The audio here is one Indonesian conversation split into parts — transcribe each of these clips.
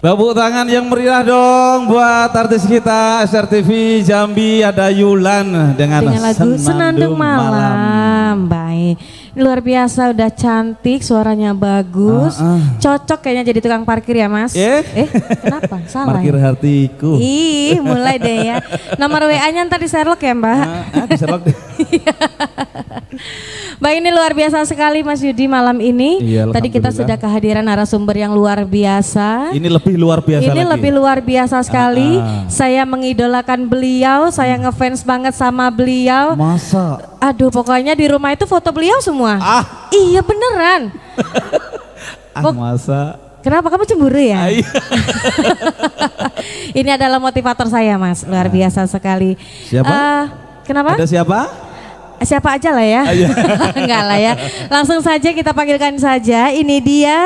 Tepuk tangan yang meriah dong buat artis kita SRTV Jambi, ada Yulan dengan lagu Senandung Malam. Baik, luar biasa, udah cantik, suaranya bagus, cocok kayaknya jadi tukang parkir ya Mas. Kenapa? Salah. Parkir ya? hatiku. Ih, mulai deh ya. Nomor WA-nya ntar di Sherlock ya Mbak. Di Sherlock deh. Baik, ini luar biasa sekali Mas Yudi malam ini. Iya, tadi kita sudah kehadiran narasumber yang luar biasa. Ini lebih luar biasa Ini lagi. lebih luar biasa sekali. Saya mengidolakan beliau, saya ngefans banget sama beliau. Masa? Aduh, pokoknya di rumah itu foto beliau semua. Iya beneran. Masa? Kenapa kamu cemburu ya? Ini adalah motivator saya Mas, luar biasa sekali. Siapa? Kenapa? Ada siapa? Siapa aja lah ya. Enggak lah ya. Langsung saja kita panggilkan saja. Ini dia,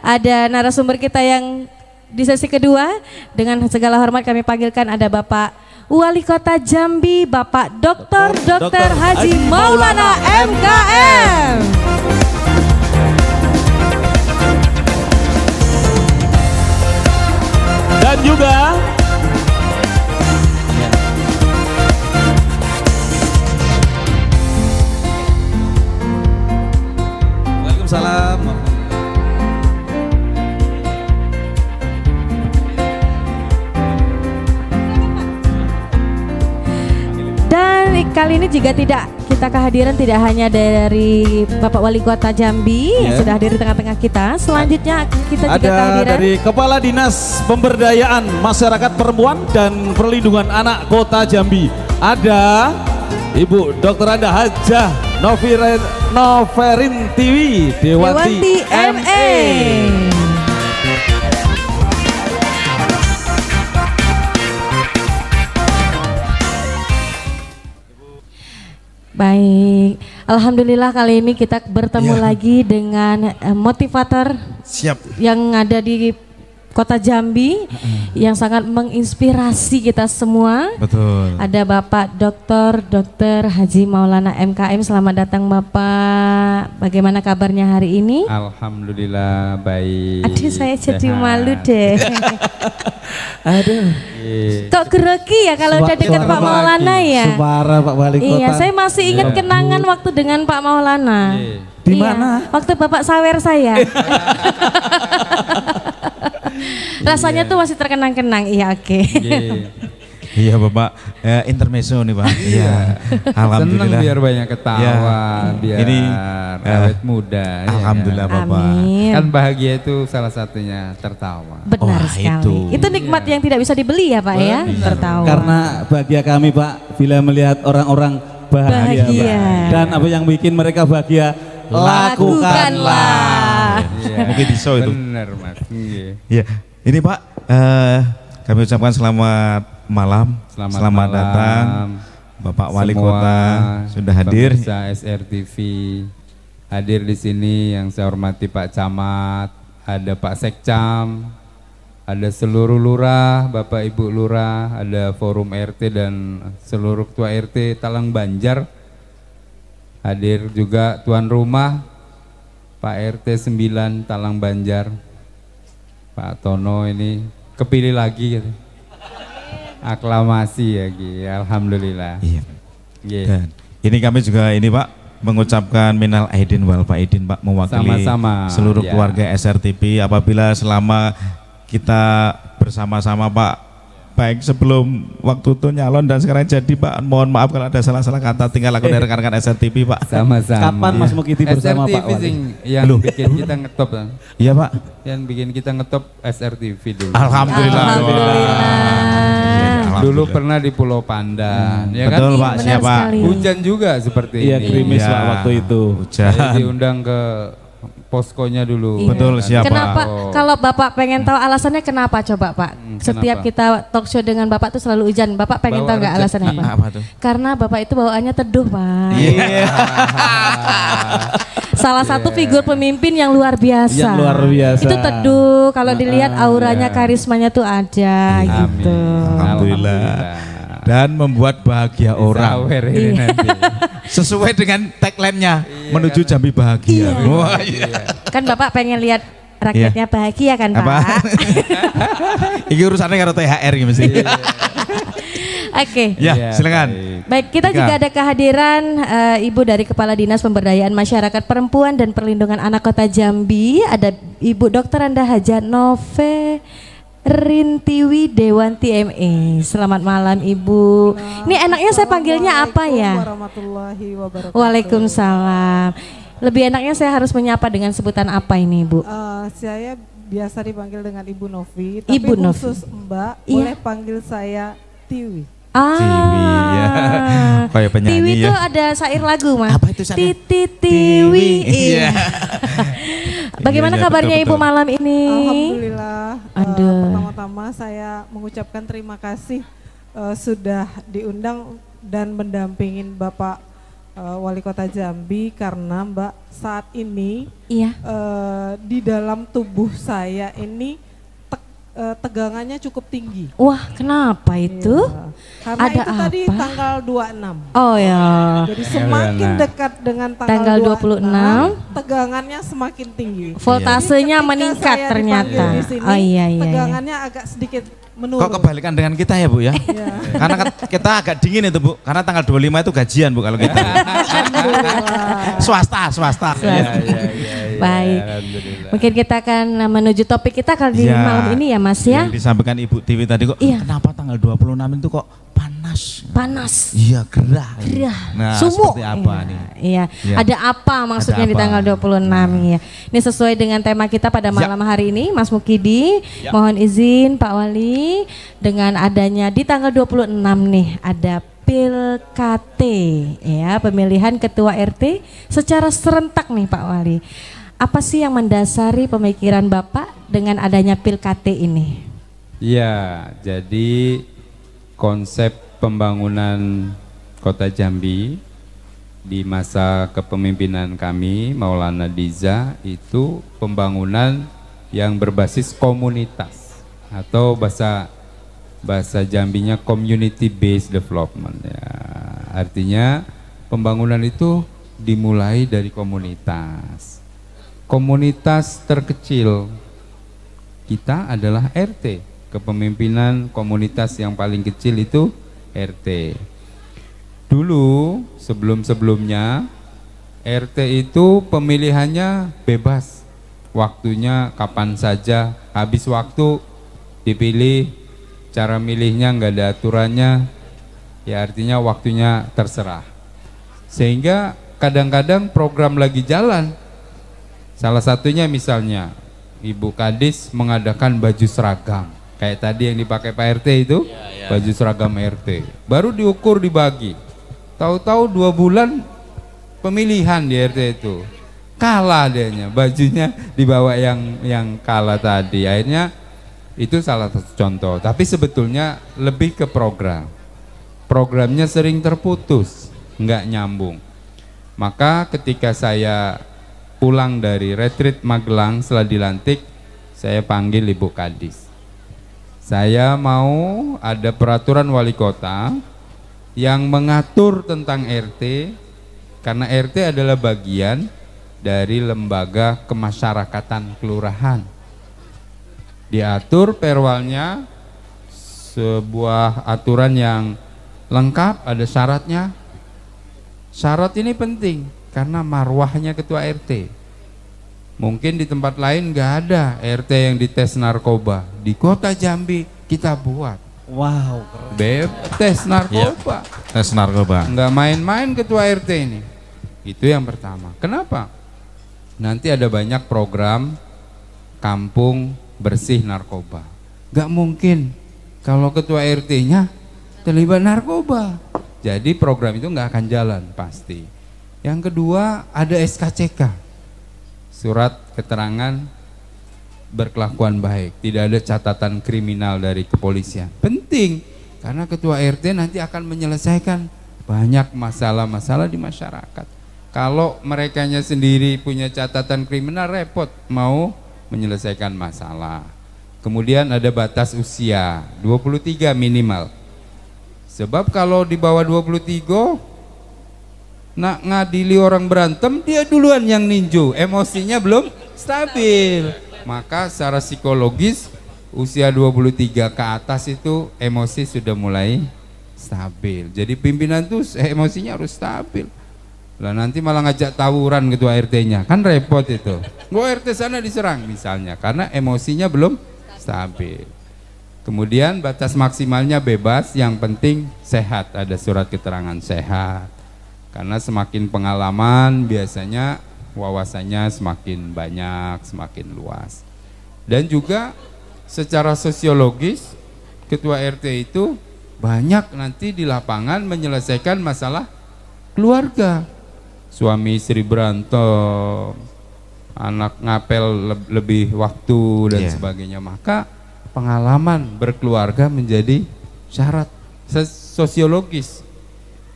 ada narasumber kita yang di sesi kedua. Dengan segala hormat kami panggilkan ada Bapak Wali Kota Jambi, Bapak Dr. Haji Maulana MKM. Dan juga Waalaikumsalam. Dan kali ini juga kita kehadiran tidak hanya dari Bapak Wali Kota Jambi yang sudah hadir di tengah-tengah kita. Selanjutnya kita juga kehadiran dari Kepala Dinas Pemberdayaan Masyarakat Perempuan dan Perlindungan Anak Kota Jambi. Ada Ibu Dr. Anda Hajah Noverin Tiwi Dewanti MA. Baik, alhamdulillah kali ini kita bertemu lagi dengan motivator yang ada di Kota Jambi yang sangat menginspirasi kita semua. Betul. Ada Bapak Dr. Haji Maulana MKM. Selamat datang Bapak. Bagaimana kabarnya hari ini? Alhamdulillah baik. Aduh, saya jadi malu deh. Aduh. Kok grogi ya kalau udah dekat Pak Maulana ya? Suara Pak Wali Kota. Iya, saya masih ingat kenangan waktu dengan Pak Maulana. Di mana? Waktu Bapak sawer saya. Rasanya tuh masih terkenang-kenang. Iya, oke. Iya Bapak, intermezzo nih Pak. Iya. Alhamdulillah. Senang biar banyak ketawa, biar ini awet muda. Alhamdulillah ya, Bapak. Amin. Kan bahagia itu salah satunya tertawa. Benar sekali. Itu nikmat yang tidak bisa dibeli ya Pak ya, tertawa. Karena bahagia kami Pak bila melihat orang-orang bahagia. Pak. Dan apa yang bikin mereka bahagia, lakukanlah. Mungkin iso itu. Benar Mas. Iya. Ini Pak, kami ucapkan selamat malam, selamat datang Bapak Wali Kota sudah hadir. Pemirsa SRTV hadir di sini yang saya hormati Pak Camat, ada Pak Sekcam, ada seluruh lurah, Bapak Ibu lurah, ada forum RT dan seluruh ketua RT Talang Banjar. Hadir juga tuan rumah Pak RT 9 Talang Banjar. Pak Tono ini kepilih lagi gitu. Aklamasi ya Gi, alhamdulillah. Iya. Dan ini kami juga ini Pak mengucapkan minal aidin wal faidin Pak, mewakili seluruh keluarga SRTV apabila selama kita bersama-sama Pak, baik sebelum waktu itu nyalon dan sekarang jadi Pak, mohon maaf kalau ada salah-salah kata, tinggal aku dari rekan-rekan SRTV Pak. Sama-sama. Kapan Mas Mukiti bersama Pak Wali? Yang bikin kita ngetop kan? Iya Pak. Yang bikin kita ngetop SRTV dulu. Alhamdulillah. Dulu pernah di Pulau Pandan, ya kan? Betul Pak, siapa? Hujan juga seperti ini. Iya, krimis Pak waktu itu. Hujan. Saya diundang ke poskonya dulu. Iya. Betul, siapa? Kenapa kalau Bapak pengen tahu alasannya kenapa coba Pak? Setiap kita talk show dengan Bapak tuh selalu hujan. Bapak pengen tahu nggak alasannya apa? Apa tuh? Karena Bapak itu bawaannya teduh Pak. Iya. Salah satu figur pemimpin yang luar biasa. Yang luar biasa. Itu teduh, kalau dilihat auranya, karismanya tuh ada gitu. Alhamdulillah. Dan membuat bahagia orang. Sesuai dengan tagline-nya, menuju Jambi bahagia. Kan Bapak pengen lihat Rakyatnya bahagia kan Pak? Ini urusannya karo THR gitu mesti. Oke. Ya, silakan. Baik, kita juga ada kehadiran Ibu dari Kepala Dinas Pemberdayaan Masyarakat Perempuan dan Perlindungan Anak Kota Jambi. Ada Ibu Dr. Anda Hajat Nove Rintiwi Dewanti ME. Selamat malam Ibu. Ini enaknya saya panggilnya apa ya? Warahmatullahi wabarakatuh. Waalaikumsalam. Lebih enaknya saya harus menyapa dengan sebutan apa ini Ibu? Saya biasa dipanggil dengan Ibu Novi, tapi Ibu khusus Novi. Mbak Iya. boleh panggil saya Tiwi. Tiwi ya. Kayak penyanyi Tiwi itu ya. ada syair lagu Mas. Apa itu syairnya? Titi Tiwi. Iya. Bagaimana Iya, kabarnya betul, Ibu betul. malam ini? Alhamdulillah. Aduh. Pertama-tama saya mengucapkan terima kasih sudah diundang dan mendampingin Bapak Wali Kota Jambi, karena Mbak saat ini Iya. di dalam tubuh saya ini tegangannya cukup tinggi. Wah, kenapa itu? Iya. Karena Ada itu tadi apa? tanggal 26. Oh ya. Jadi semakin dekat dengan Tanggal 26, tegangannya semakin tinggi. Voltasenya Ketika meningkat saya ternyata. dipanggil di sini, Oh iya iya. tegangannya agak sedikit menurun. Kok kebalikan dengan kita ya Bu ya? Iya. Karena kita agak dingin itu Bu, karena tanggal 25 itu gajian Bu kalau kita. swasta. Baik. Mungkin kita akan menuju topik kita kali Ya, malam ini ya Mas ya. Yang disampaikan Ibu Tiwi tadi kok, Iya. kenapa tanggal 26 itu kok panas? Panas. Iya, gerah. Gerah. Nah, Sumuk. seperti apa Iya, nih? Iya. Iya. Ada apa maksudnya Ada di apa? tanggal 26 ya. Ini sesuai dengan tema kita pada malam hari ini, Mas Mukidi. Ya. Mohon izin Pak Wali, dengan adanya di tanggal 26 nih ada PILKT ya, pemilihan ketua RT secara serentak nih Pak Wali. Apa sih yang mendasari pemikiran Bapak dengan adanya PILKT ini? Ya, jadi konsep pembangunan Kota Jambi di masa kepemimpinan kami Maulana Diza itu pembangunan yang berbasis komunitas atau bahasa Jambinya community based development ya. Artinya pembangunan itu dimulai dari komunitas. Komunitas terkecil kita adalah RT. Kepemimpinan komunitas yang paling kecil itu RT. Dulu sebelum-sebelumnya RT itu pemilihannya bebas. Waktunya kapan saja, habis waktu dipilih, cara milihnya nggak ada aturannya, ya artinya waktunya terserah. Sehingga kadang-kadang program lagi jalan. Salah satunya misalnya Ibu Kadis mengadakan baju seragam. Kayak tadi yang dipakai Pak RT itu, baju seragam RT. Baru diukur dibagi. Tahu-tahu 2 bulan pemilihan di RT itu. Kalah dianya, bajunya dibawa yang kalah tadi. Akhirnya itu salah satu contoh. Tapi sebetulnya lebih ke program. Programnya sering terputus, nggak nyambung. Maka ketika saya pulang dari retreat Magelang setelah dilantik, saya panggil Ibu Kadis. Saya mau ada peraturan wali kota yang mengatur tentang RT, karena RT adalah bagian dari lembaga kemasyarakatan kelurahan. Diatur perwalnya, sebuah aturan yang lengkap, ada syaratnya. Syarat ini penting karena marwahnya ketua RT. Mungkin di tempat lain nggak ada RT yang dites narkoba. Di Kota Jambi kita buat. Wow. Tes narkoba. Tes narkoba. Nggak main-main ketua RT ini. Itu yang pertama. Kenapa? Nanti ada banyak program kampung bersih narkoba. Nggak mungkin kalau ketua RT-nya terlibat narkoba. Jadi program itu nggak akan jalan pasti. Yang kedua ada SKCK. Surat keterangan berkelakuan baik, tidak ada catatan kriminal dari kepolisian. Penting, karena ketua RT nanti akan menyelesaikan banyak masalah-masalah di masyarakat. Kalau merekanya sendiri punya catatan kriminal, repot mau menyelesaikan masalah. Kemudian ada batas usia, 23 minimal. Sebab kalau di bawah 23, nak ngadili orang berantem, dia duluan yang ninju, emosinya belum stabil. Maka secara psikologis usia 23 ke atas itu emosi sudah mulai stabil. Jadi pimpinan tuh emosinya harus stabil. Lah nanti malah ngajak tawuran ketua RT-nya, kan repot itu. Gua RT sana diserang misalnya, karena emosinya belum stabil. Kemudian batas maksimalnya bebas, yang penting sehat, ada surat keterangan sehat. Karena semakin pengalaman biasanya wawasannya semakin banyak, semakin luas. Dan juga secara sosiologis ketua RT itu banyak nanti di lapangan menyelesaikan masalah keluarga. Suami istri berantem, anak ngapel lebih waktu dan sebagainya. Maka pengalaman berkeluarga menjadi syarat sosiologis.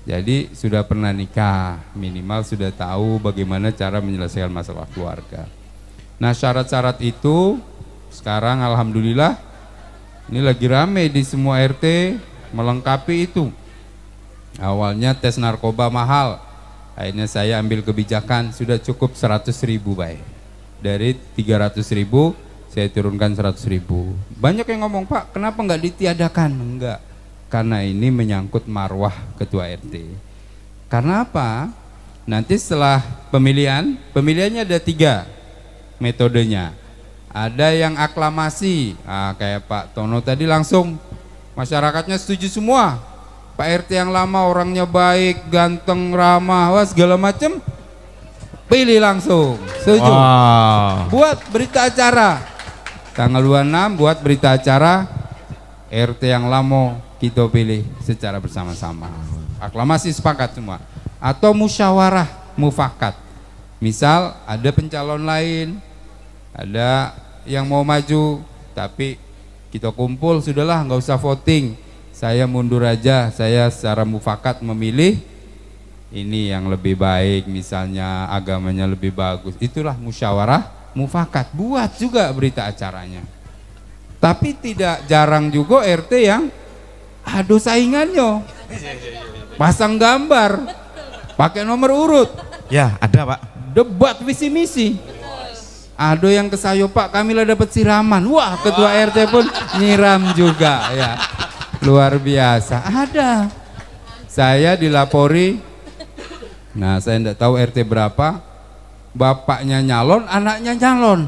Jadi sudah pernah nikah, minimal sudah tahu bagaimana cara menyelesaikan masalah keluarga. Nah, syarat-syarat itu sekarang alhamdulillah ini lagi rame di semua RT melengkapi itu. Awalnya tes narkoba mahal. Akhirnya saya ambil kebijakan sudah cukup 100.000 baik. Dari 300.000 saya turunkan 100.000. Banyak yang ngomong, Pak, kenapa nggak ditiadakan? Enggak, karena ini menyangkut marwah ketua RT. Karena apa? Nanti setelah pemilihannya ada 3 metodenya. Ada yang aklamasi, kayak Pak Tono tadi langsung masyarakatnya setuju semua. Pak RT yang lama orangnya baik, ganteng, ramah, segala macam, pilih langsung, setuju. Buat berita acara tanggal 26, buat berita acara RT yang lama kita pilih secara bersama-sama. Aklamasi sepakat semua. Atau musyawarah mufakat. Misal ada pencalon lain, ada yang mau maju, tapi kita kumpul, sudahlah nggak usah voting, saya mundur aja, saya secara mufakat memilih ini yang lebih baik, misalnya agamanya lebih bagus. Itulah musyawarah mufakat. Buat juga berita acaranya. Tapi tidak jarang juga RT yang adu saingannya, pasang gambar, pakai nomor urut. Ya, ada Pak. Debat visi misi. Ada yang ke saya, Pak, kamilah dapat siraman. Wah, ketua RT pun nyiram juga ya. Luar biasa. Ada. Saya dilapori. Nah, saya tidak tahu RT berapa. Bapaknya nyalon, anaknya nyalon.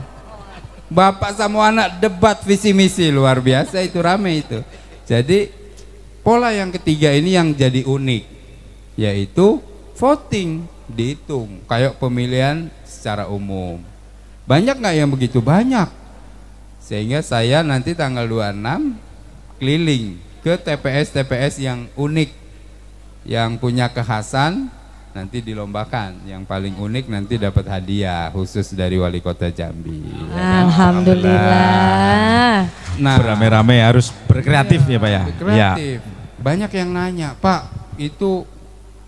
Bapak sama anak debat visi misi, luar biasa, itu rame itu. Jadi pola yang ketiga ini yang jadi unik, yaitu voting dihitung kayak pemilihan secara umum. Banyak nggak yang begitu? Banyak. Sehingga saya nanti tanggal 26 keliling ke TPS-TPS yang unik, yang punya kekhasan, nanti dilombakan. Yang paling unik nanti dapat hadiah khusus dari Wali Kota Jambi. Alhamdulillah. Nah, beramai-ramai harus berkreatif ya Pak ya. Berkreatif. Banyak yang nanya, Pak, itu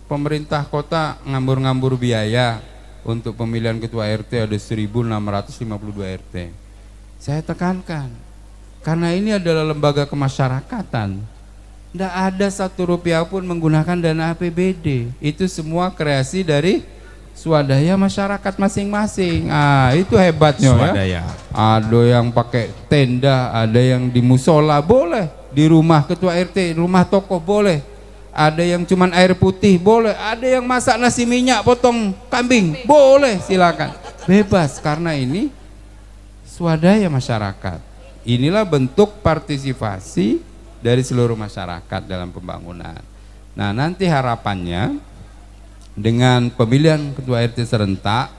pemerintah kota ngambur-ngambur biaya untuk pemilihan ketua RT, ada 1.652 RT. Saya tekankan, karena ini adalah lembaga kemasyarakatan, tidak ada 1 rupiah pun menggunakan dana APBD. Itu semua kreasi dari swadaya masyarakat masing-masing. Itu hebatnya swadaya. Ya. Ada yang pakai tenda, ada yang di musola, boleh. Di rumah ketua RT, rumah tokoh boleh. Ada yang cuman air putih, boleh. Ada yang masak nasi minyak, potong kambing, boleh, silakan. Bebas, karena ini swadaya masyarakat. Inilah bentuk partisipasi dari seluruh masyarakat dalam pembangunan. Nah, nanti harapannya dengan pemilihan ketua RT serentak,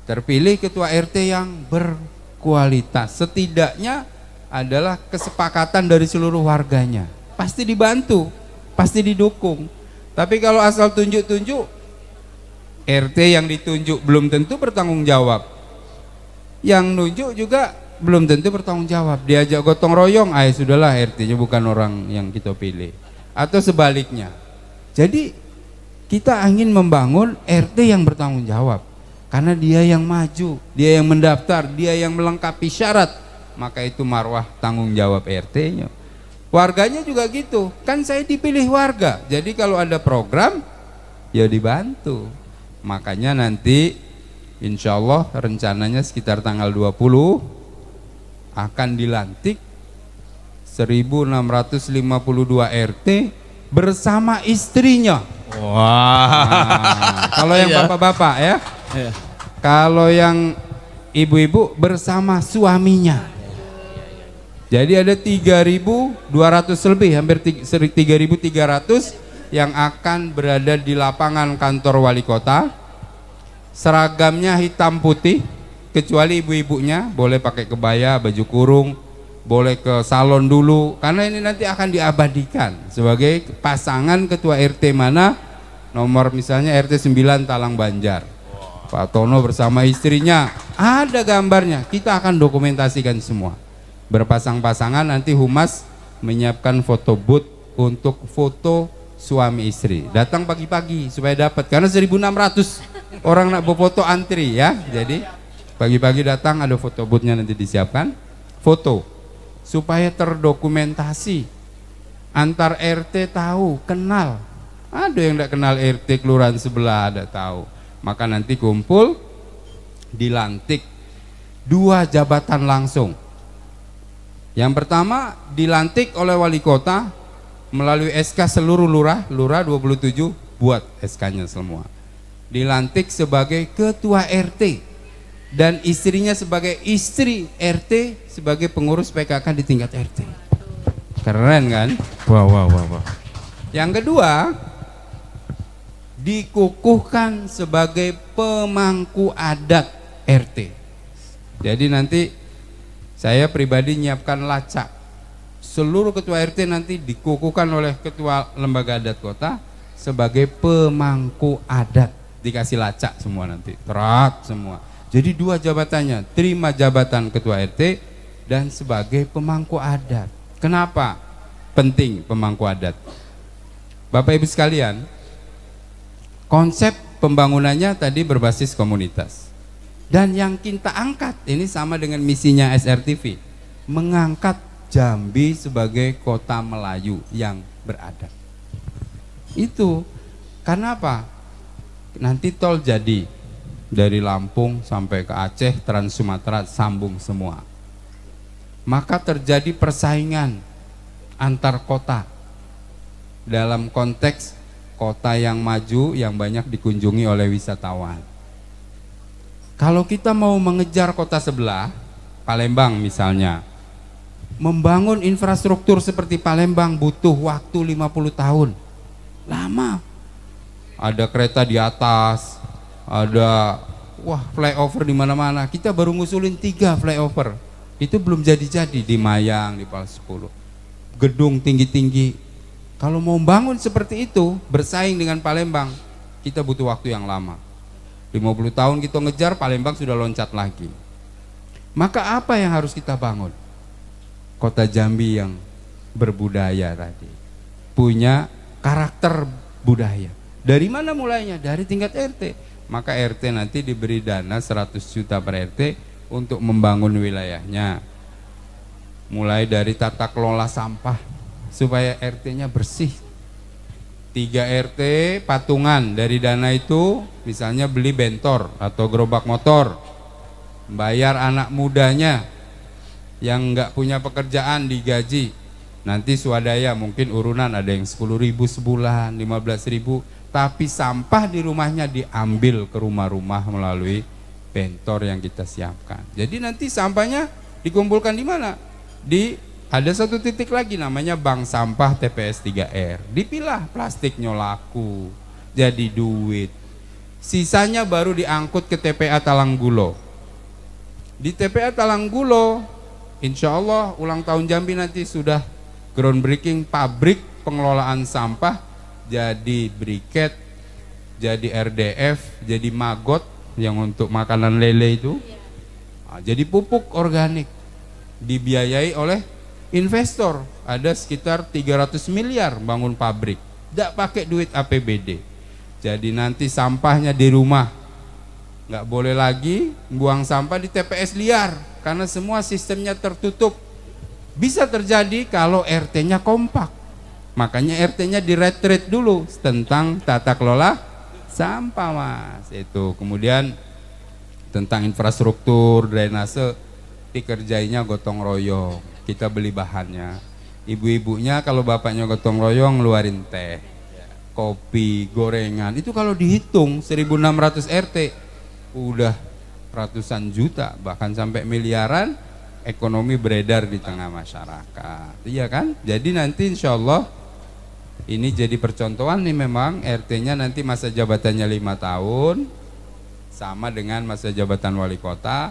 terpilih ketua RT yang berkualitas. Setidaknya adalah kesepakatan dari seluruh warganya. Pasti dibantu, pasti didukung. Tapi kalau asal tunjuk-tunjuk, RT yang ditunjuk belum tentu bertanggung jawab. Yang nunjuk juga belum tentu bertanggung jawab. Diajak gotong royong, sudahlah, RT-nya bukan orang yang kita pilih. Atau sebaliknya. Jadi kita ingin membangun RT yang bertanggung jawab. Karena dia yang maju, dia yang mendaftar, dia yang melengkapi syarat. Maka itu marwah tanggung jawab RT-nya. Warganya juga gitu. Kan saya dipilih warga. Jadi kalau ada program, ya dibantu. Makanya nanti insya Allah rencananya sekitar tanggal 20 akan dilantik 1652 RT bersama istrinya. Wah. Nah, kalau yang bapak-bapak ya, kalau yang ibu-ibu bersama suaminya. Jadi ada 3.200 lebih, hampir 3.300 yang akan berada di lapangan kantor wali kota. Seragamnya hitam putih, kecuali ibu-ibunya boleh pakai kebaya, baju kurung, boleh ke salon dulu, karena ini nanti akan diabadikan sebagai pasangan ketua RT mana, nomor misalnya RT 9 Talang Banjar. Pak Tono bersama istrinya, ada gambarnya, kita akan dokumentasikan semua. Berpasang-pasangan, nanti humas menyiapkan foto booth untuk foto suami istri. Datang pagi-pagi supaya dapat, karena 1.600 orang nak berfoto antri ya. Jadi pagi-pagi datang, ada foto boothnya nanti disiapkan, foto supaya terdokumentasi. Antar RT tahu, kenal. Ada yang tidak kenal RT kelurahan sebelah, ada tahu. Maka nanti kumpul, dilantik 2 jabatan langsung. Yang pertama dilantik oleh wali kota melalui SK seluruh lurah 27 buat SK-nya semua. Dilantik sebagai ketua RT dan istrinya sebagai istri RT sebagai pengurus PKK di tingkat RT. Keren kan? Wah. Yang kedua, dikukuhkan sebagai pemangku adat RT. Jadi nanti saya pribadi nyiapkan lacak. Seluruh ketua RT nanti dikukuhkan oleh ketua lembaga adat kota sebagai pemangku adat. Dikasih lacak semua nanti, terat semua. Jadi 2 jabatannya, terima jabatan ketua RT dan sebagai pemangku adat. Kenapa penting pemangku adat? Bapak Ibu sekalian, konsep pembangunannya tadi berbasis komunitas. Dan yang kita angkat ini sama dengan misinya SRTV, mengangkat Jambi sebagai kota Melayu yang beradab. Itu karena apa? Nanti tol jadi dari Lampung sampai ke Aceh, Trans Sumatera sambung semua. Maka terjadi persaingan antar kota dalam konteks kota yang maju yang banyak dikunjungi oleh wisatawan. Kalau kita mau mengejar kota sebelah, Palembang misalnya, membangun infrastruktur seperti Palembang butuh waktu 50 tahun. Lama. Ada kereta di atas, ada flyover di mana-mana. Kita baru ngusulin 3 flyover. Itu belum jadi-jadi di Mayang, di Pals 10. Gedung tinggi-tinggi. Kalau mau bangun seperti itu, bersaing dengan Palembang, kita butuh waktu yang lama. 50 tahun kita ngejar, Palembang sudah loncat lagi. Maka apa yang harus kita bangun? Kota Jambi yang berbudaya tadi, punya karakter budaya. Dari mana mulainya? Dari tingkat RT. Maka RT nanti diberi dana 100 juta per RT untuk membangun wilayahnya. Mulai dari tata kelola sampah supaya RT-nya bersih. 3 RT patungan dari dana itu, misalnya beli bentor atau gerobak motor, bayar anak mudanya yang nggak punya pekerjaan digaji. Nanti swadaya mungkin urunan, ada yang 10.000 sebulan, 15.000, tapi sampah di rumahnya diambil ke rumah-rumah melalui bentor yang kita siapkan. Jadi nanti sampahnya dikumpulkan di mana? Ada satu titik lagi namanya bank sampah TPS 3R. Dipilah, plastiknya laku, jadi duit. Sisanya baru diangkut ke TPA Talanggulo. Di TPA Talanggulo, insya Allah ulang tahun Jambi nanti sudah groundbreaking pabrik pengelolaan sampah, jadi briket, jadi RDF, jadi maggot yang untuk makanan lele itu, jadi pupuk organik, dibiayai oleh investor. Ada sekitar 300 miliar bangun pabrik, tidak pakai duit APBD. Jadi nanti sampahnya di rumah, nggak boleh lagi buang sampah di TPS liar karena semua sistemnya tertutup. Bisa terjadi kalau RT-nya kompak, makanya RT-nya diretreat dulu tentang tata kelola sampah, Mas. Itu kemudian tentang infrastruktur, drainase, dikerjainya gotong royong. Kita beli bahannya. Ibu-ibunya kalau bapaknya gotong royong ngeluarin teh, kopi, gorengan. Itu kalau dihitung 1.600 RT udah ratusan juta, bahkan sampai miliaran ekonomi beredar di tengah masyarakat. Iya kan? Jadi nanti insya Allah ini jadi percontohan nih, memang RT-nya nanti masa jabatannya 5 tahun sama dengan masa jabatan wali kota.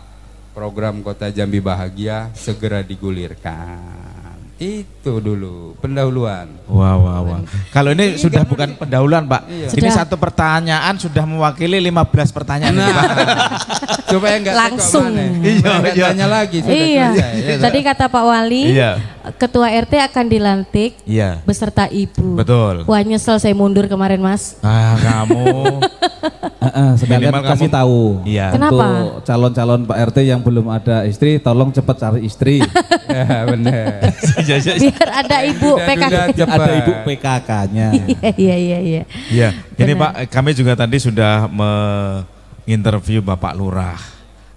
Program Kota Jambi Bahagia segera digulirkan. Itu dulu pendahuluan. Wah. Kalau ini sudah bukan pendahuluan, Pak. Iya. Ini satu pertanyaan sudah mewakili 15 pertanyaan. Nah, supaya enggak langsung. Iya, tanya lagi sudah iya. selesai. Ya, Tadi kata Pak Wali, iya. Ketua RT akan dilantik beserta Ibu. Betul. Wah, nyesel saya mundur kemarin, Mas. Kamu. Sekalian kasih tahu. Iya. Kenapa? Untuk calon-calon Pak RT yang belum ada istri, tolong cepat cari istri. Ya, benar. Biar ada Ibu PKK. Ada Ibu PKK-nya. Iya. Iya. Ini Pak, kami juga tadi sudah menginterview Bapak Lurah.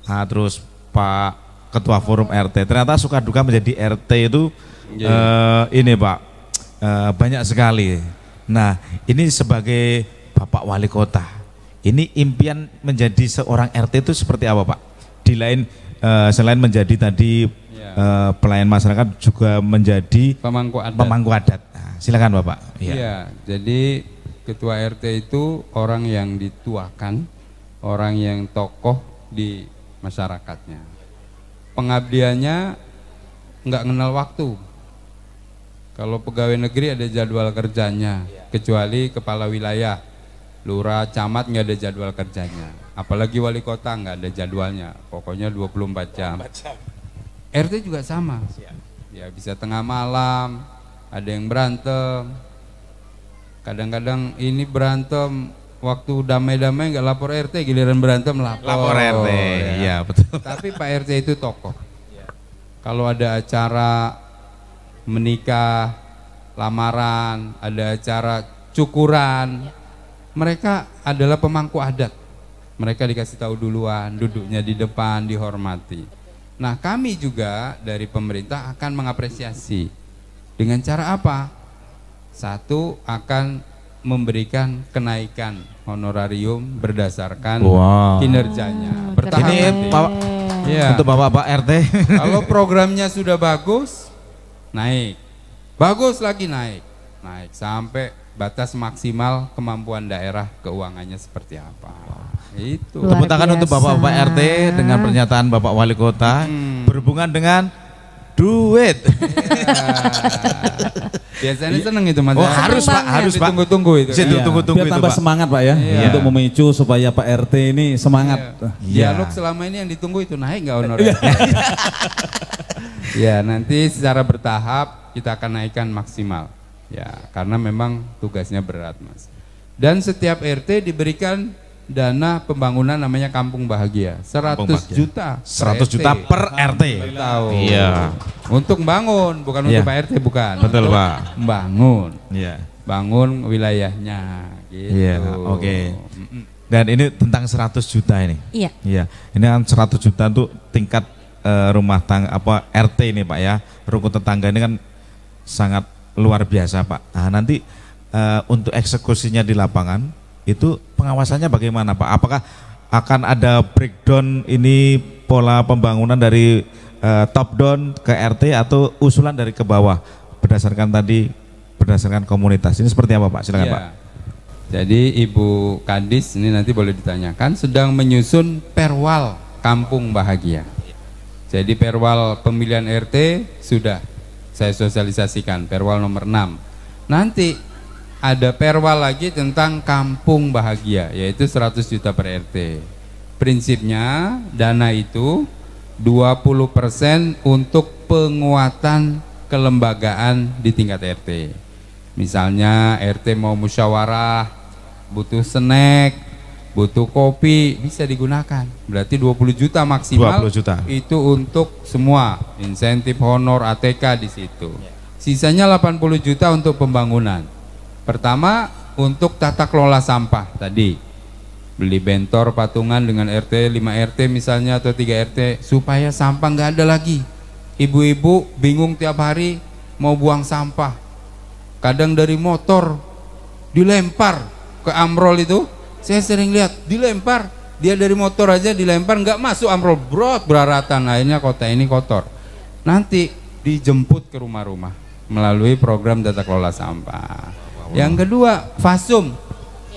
Nah, terus Pak Ketua Forum RT. Ternyata suka duka menjadi RT itu ini Pak, banyak sekali. Nah, ini sebagai Bapak Wali Kota, ini impian menjadi seorang RT itu seperti apa Pak? Di lain selain menjadi tadi pelayan masyarakat, juga menjadi pemangku adat. Nah, silakan Bapak. Iya, jadi Ketua RT itu orang yang dituakan, orang yang tokoh di masyarakatnya. Pengabdiannya nggak kenal waktu. Kalau pegawai negeri ada jadwal kerjanya, kecuali kepala wilayah, lurah, camat nggak ada jadwal kerjanya. Apalagi wali kota nggak ada jadwalnya, pokoknya 24 jam. RT juga sama, ya bisa tengah malam, ada yang berantem. Kadang-kadang ini berantem, waktu damai-damai nggak lapor RT, giliran berantem lapor RT. Iya, betul. Tapi Pak RT itu tokoh. Kalau ada acara menikah, lamaran, ada acara cukuran, mereka adalah pemangku adat. Mereka dikasih tahu duluan, duduknya di depan, dihormati. Nah, kami juga dari pemerintah akan mengapresiasi. Dengan cara apa? Satu, akan memberikan kenaikan honorarium berdasarkan kinerjanya. Bertahap. Ini Pak, untuk Bapak RT. Kalau programnya sudah bagus, naik. Bagus lagi naik sampai batas maksimal kemampuan daerah keuangannya seperti apa. Itu. Tepuk tangan untuk Bapak-Bapak RT dengan pernyataan Bapak Wali Kota berhubungan dengan duit. Biasanya seneng itu Mas. Harus Pak, harus Pak. Tunggu-tunggu itu. Biar tambah Pak. semangat Pak ya, untuk memicu supaya Pak RT ini semangat. Dialog selama ini yang ditunggu itu naik nggak honorer? Ya, nanti secara bertahap kita akan naikkan maksimal. Ya, karena memang tugasnya berat Mas. Dan setiap RT diberikan dana pembangunan namanya Kampung Bahagia, 100 juta. 100 juta per RT. Iya. Untuk bangun, bukan untuk Pak RT, bukan. Betul Pak. Bangun. Iya. Bangun wilayahnya. Gitu. Iya, oke. Dan ini tentang 100 juta ini. Iya. Iya. Ini kan 100 juta untuk tingkat rumah tangga apa RT ini Pak ya. Rukun tetangga ini kan sangat luar biasa Pak. Nah, nanti untuk eksekusinya di lapangan itu pengawasannya bagaimana Pak? Apakah akan ada breakdown ini pola pembangunan dari top down ke RT atau usulan dari ke bawah berdasarkan komunitas? Ini seperti apa Pak? Silakan Pak. Jadi Ibu Kadis ini nanti boleh ditanyakan sedang menyusun perwal Kampung Bahagia. Jadi perwal pemilihan RT sudah saya sosialisasikan, perwal nomor 6. Nanti ada perwal lagi tentang Kampung Bahagia, yaitu 100 juta per RT. Prinsipnya dana itu 20% untuk penguatan kelembagaan di tingkat RT. Misalnya RT mau musyawarah, butuh snack, butuh kopi, bisa digunakan. Berarti 20 juta maksimal. 20 juta. Itu untuk semua, insentif honor ATK di situ. Sisanya 80 juta untuk pembangunan. Pertama untuk tata kelola sampah tadi, beli bentor patungan dengan RT 5 RT misalnya atau 3 RT supaya sampah nggak ada lagi. Ibu-ibu bingung tiap hari mau buang sampah, kadang dari motor dilempar ke amrol itu. Saya sering lihat dilempar, dia dari motor aja dilempar, nggak masuk amrol, beraratan, akhirnya kota ini kotor. Nanti dijemput ke rumah-rumah melalui program tata kelola sampah. Yang kedua, fasum.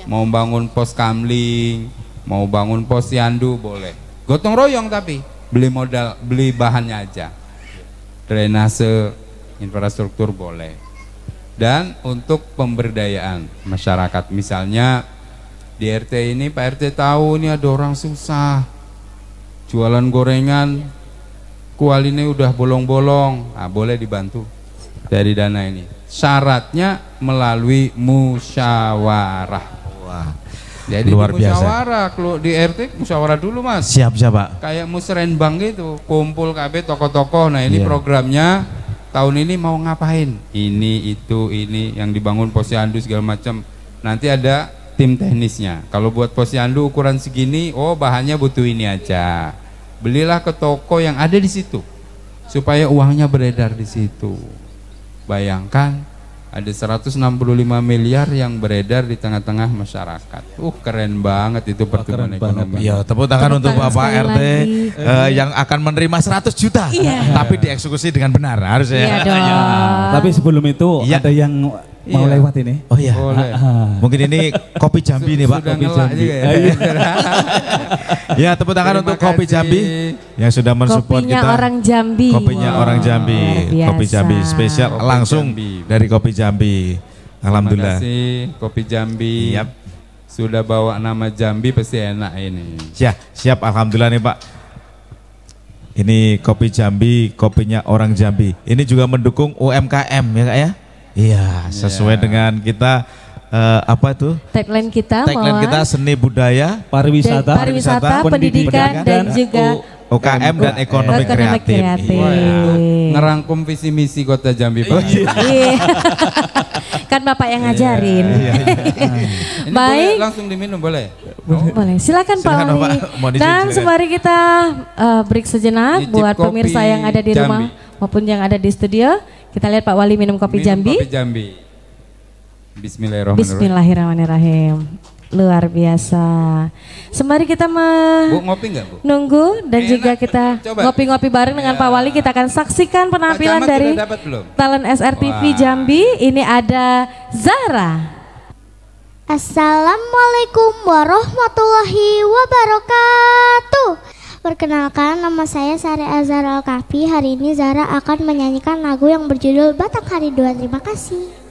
Mau bangun pos kamling, mau bangun pos yandu boleh. Gotong royong tapi beli modal, beli bahannya aja. Drainase, infrastruktur boleh. Dan untuk pemberdayaan masyarakat, misalnya di RT ini Pak RT tahu ini ada orang susah, jualan gorengan, kualinya udah bolong-bolong, nah, boleh dibantu dari dana ini. Syaratnya melalui musyawarah. Wah, jadi luar musyawarah, kalau di RT musyawarah dulu Mas. Siap Pak. Kayak musrenbang gitu, kumpul KB tokoh-tokoh. Nah ini programnya tahun ini mau ngapain? Ini itu ini yang dibangun posyandu segala macam. Nanti ada tim teknisnya. Kalau buat posyandu ukuran segini, oh bahannya butuh ini aja. Belilah ke toko yang ada di situ supaya uangnya beredar di situ. Bayangkan ada 165 miliar yang beredar di tengah-tengah masyarakat. Keren banget itu pertumbuhan ekonomi. Iya, tepuk tangan untuk Bapak RT yang akan menerima 100 juta. Tapi dieksekusi dengan benar harusnya. Iya dong. Tapi sebelum itu ada yang mau lewat ini. Oh iya. Boleh. Mungkin ini kopi Jambi nih Pak. Sudah Kopi ngelak Jambi. juga ya. Ya, tepuk tangan untuk Terima kopi kasih. Jambi yang sudah mensupport Kopinya kita. orang Jambi. Kopinya orang Jambi. Luar Kopi biasa. Jambi spesial Kopi langsung Jambi. dari Kopi Jambi. Alhamdulillah. Terima kasih Kopi Jambi. Yap. Sudah bawa nama Jambi pasti enak ini. Ya, siap alhamdulillah nih Pak. Ini Kopi Jambi, kopinya orang Jambi. Ini juga mendukung UMKM ya Kak ya? Iya, sesuai dengan kita apa itu? Tagline kita, Tagline kita seni budaya, Pariwisata, pendidikan dan juga UKM dan ekonomi kreatif. Wah, itu ngerangkum visi misi Kota Jambi Pak. Iya. Kan Bapak yang ngajarin. Ini boleh Baik. langsung diminum boleh? Boleh, silakan Pak Silakan, Wali. Pak. Mohon izin, Dan silakan. sembari kita break sejenak Nyicip buat kopi pemirsa yang ada di rumah Jambi. maupun yang ada di studio, kita lihat Pak Wali minum kopi Minum Jambi. Kopi Jambi. Bismillahirrahmanirrahim. Bismillahirrahmanirrahim. Luar biasa. Sembari kita Bu ngopi nggak Bu? menunggu dan Enak. juga kita Coba. ngopi-ngopi bareng dengan Pak Wali, kita akan saksikan penampilan Pak Camat dari sudah dapat belum? talent SRTV Wah. Jambi. Ini ada Zara. Assalamualaikum warahmatullahi wabarakatuh. Perkenalkan, nama saya Sari Azhar Al-Kahfi. Hari ini Zara akan menyanyikan lagu yang berjudul Batang Kariduan. Terima kasih.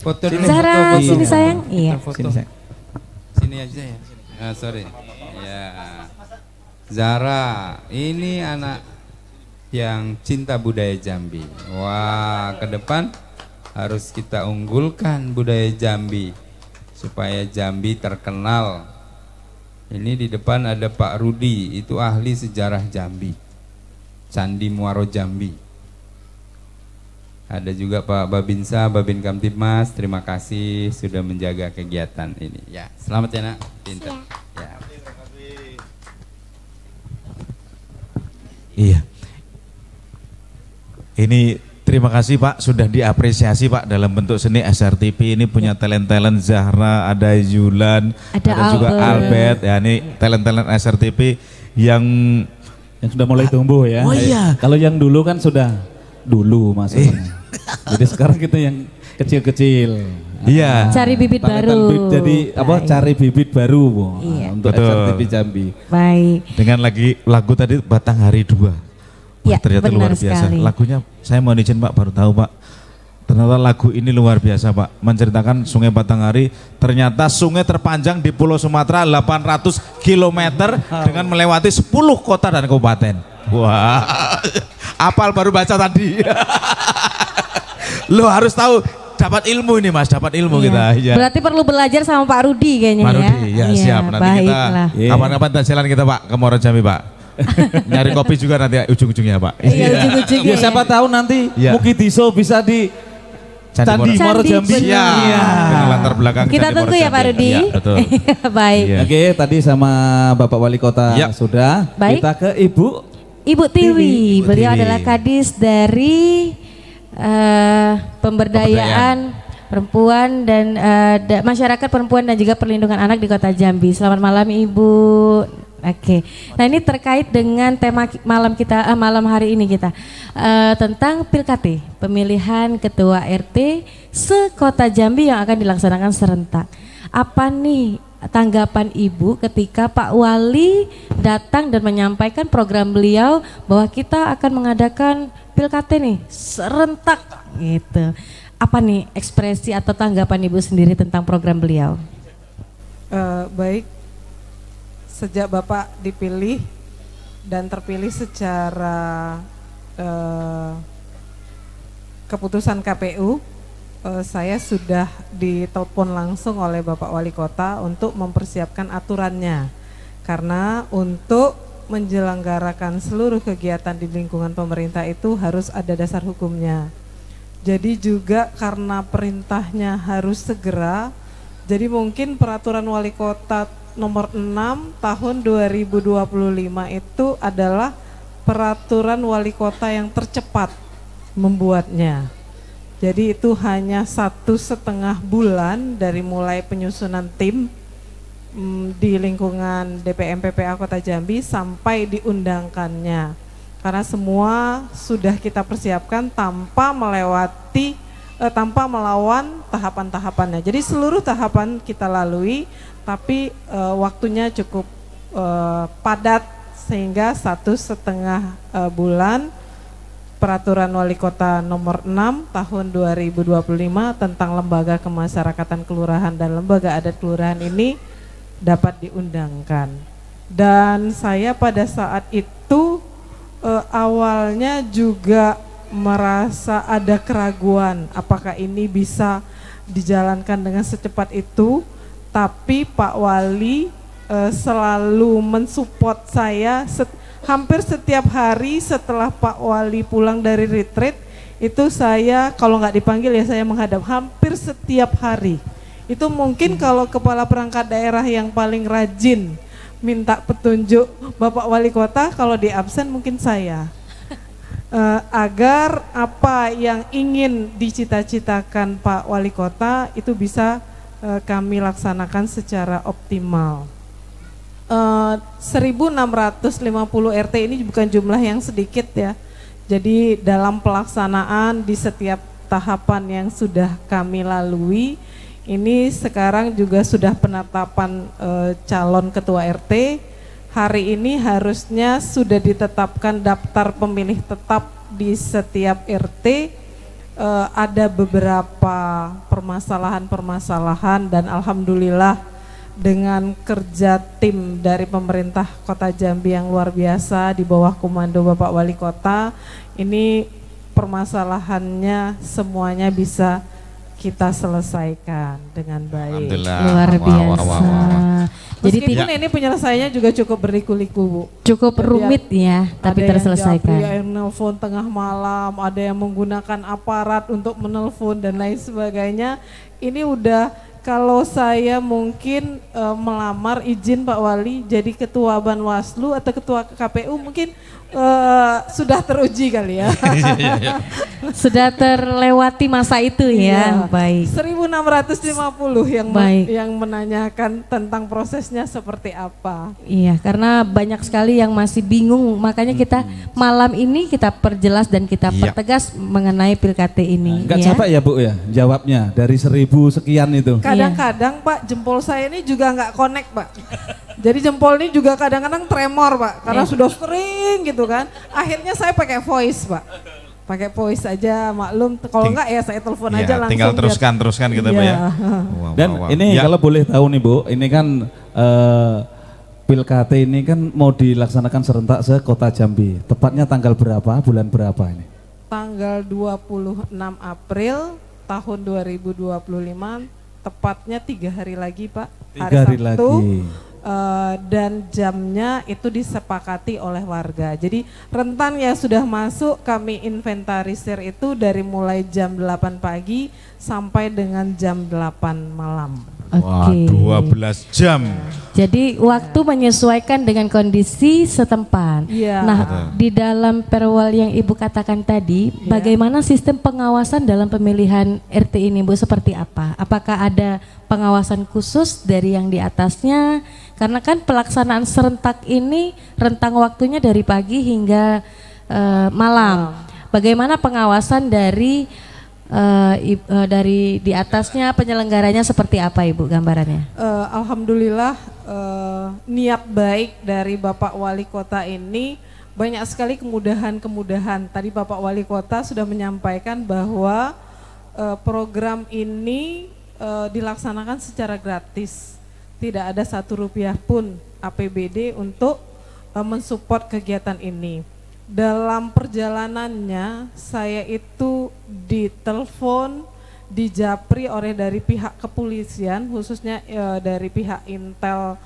Foto dulu. Zahra, foto. sini sayang. Iya. Foto. Sini aja ya. Sorry. Ya. Zahra, ini anak yang cinta budaya Jambi. Wah, ke depan harus kita unggulkan budaya Jambi supaya Jambi terkenal. Ini di depan ada Pak Rudi, itu ahli sejarah Jambi, Candi Muaro Jambi. Ada juga Pak Babinsa, Babin Kamtibmas, terima kasih sudah menjaga kegiatan ini. Ya, selamat ya nak, pintar. Ya. Iya. Ini terima kasih Pak, sudah diapresiasi Pak dalam bentuk seni SRTP. Ini punya talent-talent Zahra, ada Yulan, ada juga Albert. Ya, ini talent-talent SRTP yang sudah mulai tumbuh ya. Oh iya. Kalau yang dulu kan sudah dulu maksudnya. Jadi sekarang kita yang kecil-kecil. Iya. Cari bibit baru. Jadi apa? Cari bibit baru iya. Untuk SRTP Jambi. Baik. Dengan lagu tadi Batang Hari 2. Ya, ternyata luar biasa. Sekali. Lagunya saya mau izin Pak, baru tahu Pak. Ternyata lagu ini luar biasa Pak. Menceritakan Sungai Batanghari, ternyata sungai terpanjang di Pulau Sumatera 800 km dengan melewati 10 kota dan kabupaten. Wah, apal baru baca tadi. Lo harus tahu, dapat ilmu ini Mas, dapat ilmu kita. Ya. Berarti perlu belajar sama Pak Rudi kayaknya Pak Rudi, ya iya, siap. Nanti baiklah. kita kapan-kapan kita jalan kita Pak ke Muaro Jambi Pak. Nyari kopi juga nanti ujung-ujungnya Pak. Iya, ujung-ujungnya. Ya, siapa tahu nanti Mukidiso bisa di Candi Muaro Jambi. Iya. Dengan latar belakang kita Candi tunggu Muaro ya Pak Rudi. Ya, betul. Baik. Iya. Oke, tadi sama Bapak Wali Kota sudah. Baik. Kita ke Ibu Tiwi. Beliau Tiwi. adalah kadis dari pemberdayaan perempuan dan masyarakat perempuan dan juga perlindungan anak di Kota Jambi. Selamat malam Ibu. Oke, nah ini terkait dengan tema malam hari ini kita tentang Pilkate, pemilihan Ketua RT se-Kota Jambi yang akan dilaksanakan serentak. Apa nih tanggapan Ibu ketika Pak Wali datang dan menyampaikan program beliau bahwa kita akan mengadakan Pilkate nih serentak gitu. Apa nih ekspresi atau tanggapan Ibu sendiri tentang program beliau? Baik. Sejak Bapak dipilih dan terpilih secara keputusan KPU, saya sudah ditelepon langsung oleh Bapak Wali Kota untuk mempersiapkan aturannya. Karena untuk menyelenggarakan seluruh kegiatan di lingkungan pemerintah itu harus ada dasar hukumnya. Jadi juga karena perintahnya harus segera, jadi mungkin peraturan Wali Kota nomor 6 tahun 2025 itu adalah peraturan wali kota yang tercepat membuatnya. Jadi itu hanya 1,5 bulan dari mulai penyusunan tim di lingkungan DPM PPA Kota Jambi sampai diundangkannya. Karena semua sudah kita persiapkan tanpa melawan tahapan-tahapannya. Jadi seluruh tahapan kita lalui, tapi waktunya cukup padat sehingga 1,5 bulan peraturan wali kota nomor 6 tahun 2025 tentang lembaga kemasyarakatan kelurahan dan lembaga adat kelurahan ini dapat diundangkan. Dan saya pada saat itu awalnya juga merasa ada keraguan apakah ini bisa dijalankan dengan secepat itu. Tapi Pak Wali selalu mensupport saya hampir setiap hari setelah Pak Wali pulang dari retreat itu saya kalau nggak dipanggil ya saya menghadap hampir setiap hari. Itu mungkin kalau kepala perangkat daerah yang paling rajin minta petunjuk Bapak Wali Kota, kalau di absen mungkin saya. Agar apa yang ingin dicita-citakan Pak Wali Kota itu bisa kami laksanakan secara optimal. 1.650 RT ini bukan jumlah yang sedikit ya. Jadi dalam pelaksanaan di setiap tahapan yang sudah kami lalui, ini sekarang juga sudah penetapan calon ketua RT. Hari ini harusnya sudah ditetapkan daftar pemilih tetap di setiap RT. Ada beberapa permasalahan-permasalahan, dan alhamdulillah dengan kerja tim dari pemerintah Kota Jambi yang luar biasa di bawah komando Bapak Wali Kota, ini permasalahannya semuanya bisa kita selesaikan dengan baik. Luar biasa. Jadi ini penyelesaiannya juga cukup berliku-liku, Bu. Cukup rumit ya, tapi terselesaikan. Ada yang nelpon tengah malam, ada yang menggunakan aparat untuk menelpon dan lain sebagainya. Ini udah, kalau saya mungkin melamar izin Pak Wali jadi ketua Banwaslu atau ketua KPU mungkin sudah teruji kali ya. Sudah terlewati masa itu ya. Baik. 1650 yang menanyakan tentang prosesnya seperti apa. Iya, karena banyak sekali yang masih bingung, makanya kita malam ini kita perjelas dan kita pertegas mengenai Pilkada ini. Enggak capek ya Bu ya jawabnya dari 1000 sekian itu. Kadang-kadang Pak, jempol saya ini juga nggak connect Pak. Jadi jempol ini juga kadang-kadang tremor Pak, karena sudah sering gitu kan. Akhirnya saya pakai voice Pak. Pakai voice aja, maklum. Kalau enggak ya saya telepon aja langsung. Tinggal teruskan gitu Pak ya. Dan ini kalau boleh tahu nih Bu, ini kan Pilkada ini kan mau dilaksanakan serentak se-Kota Jambi. Tepatnya tanggal berapa, bulan berapa ini? Tanggal 26 April tahun 2025, tepatnya 3 hari lagi Pak. 3 hari Sabtu, lagi. Dan jamnya itu disepakati oleh warga. Jadi rentan yang sudah masuk kami inventarisir itu dari mulai jam 8 pagi sampai dengan jam 8 malam. Wah, 12 jam. Jadi waktu menyesuaikan dengan kondisi setempat. Nah, di dalam perwal yang Ibu katakan tadi, bagaimana sistem pengawasan dalam pemilihan RT ini Bu, seperti apa? Apakah ada pengawasan khusus dari yang di atasnya? Karena kan pelaksanaan serentak ini rentang waktunya dari pagi hingga malam. Bagaimana pengawasan dari di atasnya, penyelenggaranya seperti apa Ibu gambarannya? Alhamdulillah niat baik dari Bapak Wali Kota ini banyak sekali kemudahan-kemudahan. Tadi Bapak Wali Kota sudah menyampaikan bahwa program ini dilaksanakan secara gratis. Tidak ada Rp1 pun APBD untuk mensupport kegiatan ini. Dalam perjalanannya saya itu ditelepon, dijapri oleh dari pihak kepolisian, khususnya dari pihak Intel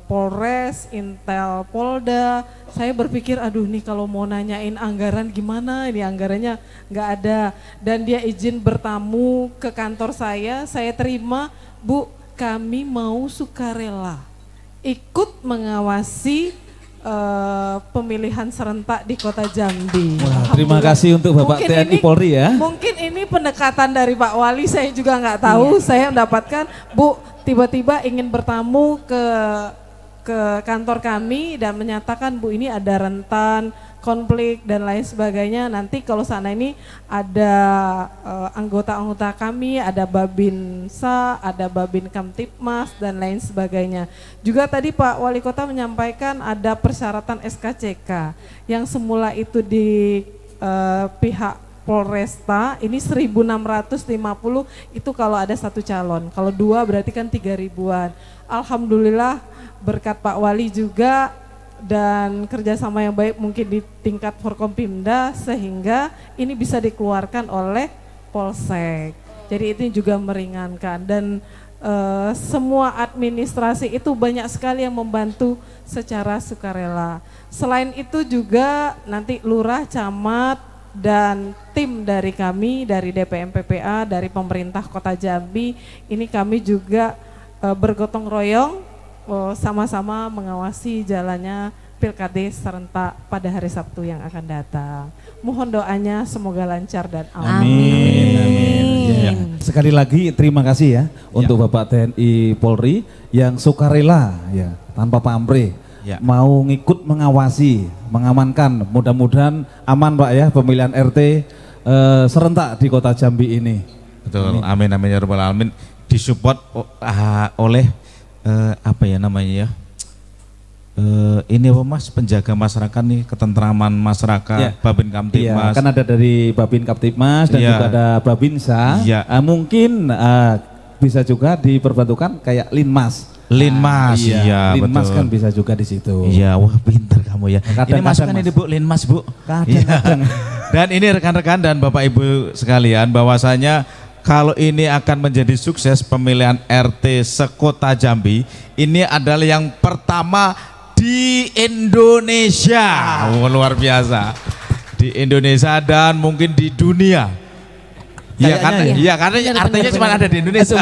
Polres, Intel Polda. Saya berpikir aduh nih kalau mau nanyain anggaran gimana, ini anggarannya nggak ada. Dan dia izin bertamu ke kantor saya terima, Bu kami mau sukarela ikut mengawasi pemilihan serentak di Kota Jambi. Wah, terima kasih untuk Bapak TNI Polri ya. Mungkin ini pendekatan dari Pak Wali, saya juga nggak tahu. Saya mendapatkan, Bu tiba-tiba ingin bertamu ke kantor kami dan menyatakan Bu ini ada rentan konflik dan lain sebagainya. Nanti kalau sana ini ada anggota-anggota kami, ada Babinsa, ada Babin Kamtipmas dan lain sebagainya. Juga tadi Pak Wali Kota menyampaikan ada persyaratan SKCK yang semula itu di pihak Polresta, ini 1.650 itu kalau ada 1 calon, kalau 2 berarti kan 3.000-an. Alhamdulillah berkat Pak Wali juga dan kerjasama yang baik mungkin di tingkat Forkompimda sehingga ini bisa dikeluarkan oleh Polsek. Jadi itu juga meringankan dan semua administrasi itu banyak sekali yang membantu secara sukarela. Selain itu juga nanti lurah, camat dan tim dari kami dari DPM PPA dari pemerintah Kota Jambi ini kami juga bergotong royong sama-sama mengawasi jalannya Pilkada serentak pada hari Sabtu yang akan datang. Mohon doanya semoga lancar dan aman. Amin. Ya. Sekali lagi terima kasih ya untuk Bapak TNI Polri yang sukarela ya tanpa pamrih mau ngikut mengawasi, mengamankan. Mudah-mudahan aman Pak ya pemilihan RT serentak di Kota Jambi ini. Betul. Amin amin ya rabbal alamin. Disupport oleh apa ya namanya ya, ini apa Mas, penjaga masyarakat nih, ketentraman masyarakat, Babin Kamtibmas. Kan ada dari Babin Kamtibmas dan juga ada Babinsa. Mungkin bisa juga diperbantukan kayak Linmas. Linmas, Linmas betul. kan bisa juga di situ. Iya, wah pintar kamu ya. Ini masukan ini Bu, Linmas Bu. Kadang-kadang. Dan ini rekan-rekan dan Bapak Ibu sekalian, bahwasanya kalau ini akan menjadi sukses pemilihan RT sekota Jambi, ini adalah yang pertama di Indonesia. Luar biasa. Di Indonesia dan mungkin di dunia. Iya karena artinya cuma ada di Indonesia.